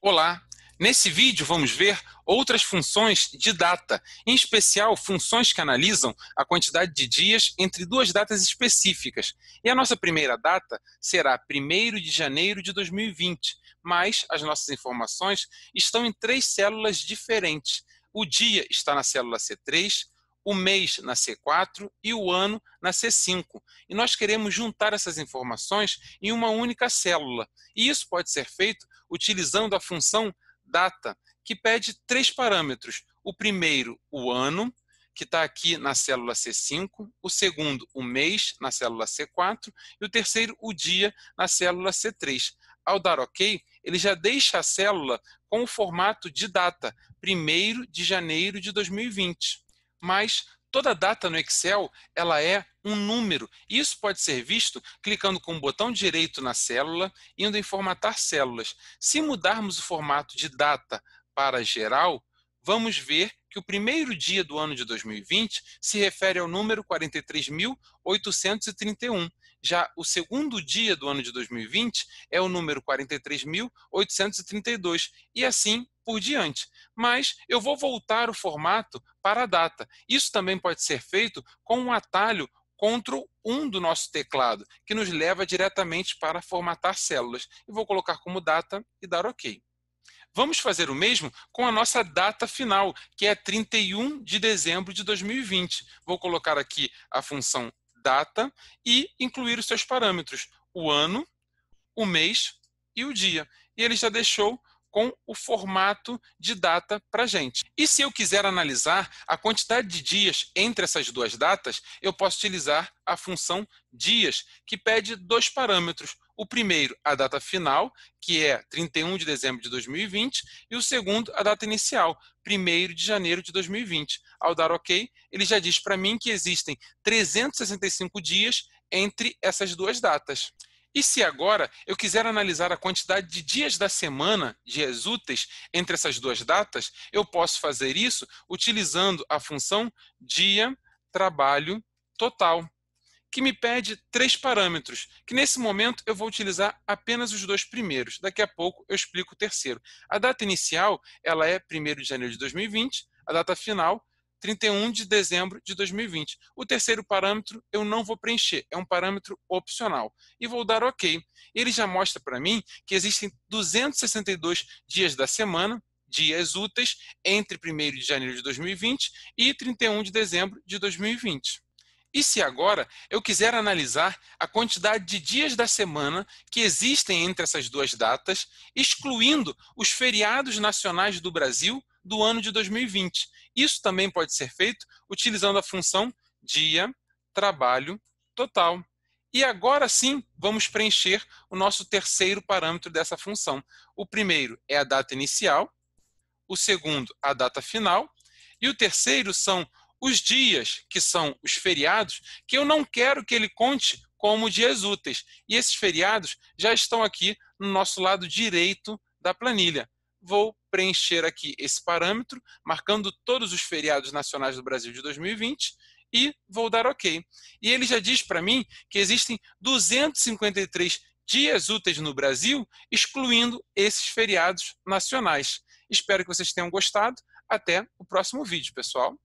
Olá! Nesse vídeo vamos ver outras funções de data, em especial funções que analisam a quantidade de dias entre duas datas específicas. E a nossa primeira data será 1º de janeiro de 2020, mas as nossas informações estão em três células diferentes. O dia está na célula C3, o mês na C4 e o ano na C5. E nós queremos juntar essas informações em uma única célula. E isso pode ser feito utilizando a função data, que pede três parâmetros. O primeiro, o ano, que está aqui na célula C5, o segundo, o mês, na célula C4, e o terceiro, o dia, na célula C3. Ao dar OK, ele já deixa a célula com o formato de data, 1º de janeiro de 2020. Mas toda data no Excel ela é um número. Isso pode ser visto clicando com o botão direito na célula, indo em formatar células. Se mudarmos o formato de data para geral, vamos ver que o primeiro dia do ano de 2020 se refere ao número 43.831. Já o segundo dia do ano de 2020 é o número 43.832 e assim por diante. Mas eu vou voltar o formato para a data. Isso também pode ser feito com um atalho Ctrl+1 do nosso teclado, que nos leva diretamente para formatar células. E vou colocar como data e dar OK. Vamos fazer o mesmo com a nossa data final, que é 31 de dezembro de 2020. Vou colocar aqui a função data e incluir os seus parâmetros, o ano, o mês e o dia. E ele já deixou com o formato de data para a gente. E se eu quiser analisar a quantidade de dias entre essas duas datas, eu posso utilizar a função dias, que pede dois parâmetros. O primeiro, a data final, que é 31 de dezembro de 2020, e o segundo, a data inicial, 1º de janeiro de 2020. Ao dar OK, ele já diz para mim que existem 365 dias entre essas duas datas. E se agora eu quiser analisar a quantidade de dias da semana, dias úteis, entre essas duas datas, eu posso fazer isso utilizando a função dia, trabalho, total, que me pede três parâmetros, que nesse momento eu vou utilizar apenas os dois primeiros. Daqui a pouco eu explico o terceiro. A data inicial ela é 1º de janeiro de 2020, a data final 31 de dezembro de 2020. O terceiro parâmetro eu não vou preencher, é um parâmetro opcional. E vou dar OK. Ele já mostra para mim que existem 262 dias da semana, dias úteis, entre 1º de janeiro de 2020 e 31 de dezembro de 2020. E se agora eu quiser analisar a quantidade de dias da semana que existem entre essas duas datas, excluindo os feriados nacionais do Brasil do ano de 2020. Isso também pode ser feito utilizando a função dia, trabalho, total. E agora sim, vamos preencher o nosso terceiro parâmetro dessa função. O primeiro é a data inicial, o segundo, a data final, e o terceiro são os dias, que são os feriados, que eu não quero que ele conte como dias úteis. E esses feriados já estão aqui no nosso lado direito da planilha. Vou preencher aqui esse parâmetro, marcando todos os feriados nacionais do Brasil de 2020 e vou dar OK. E ele já diz para mim que existem 253 dias úteis no Brasil, excluindo esses feriados nacionais. Espero que vocês tenham gostado. Até o próximo vídeo, pessoal.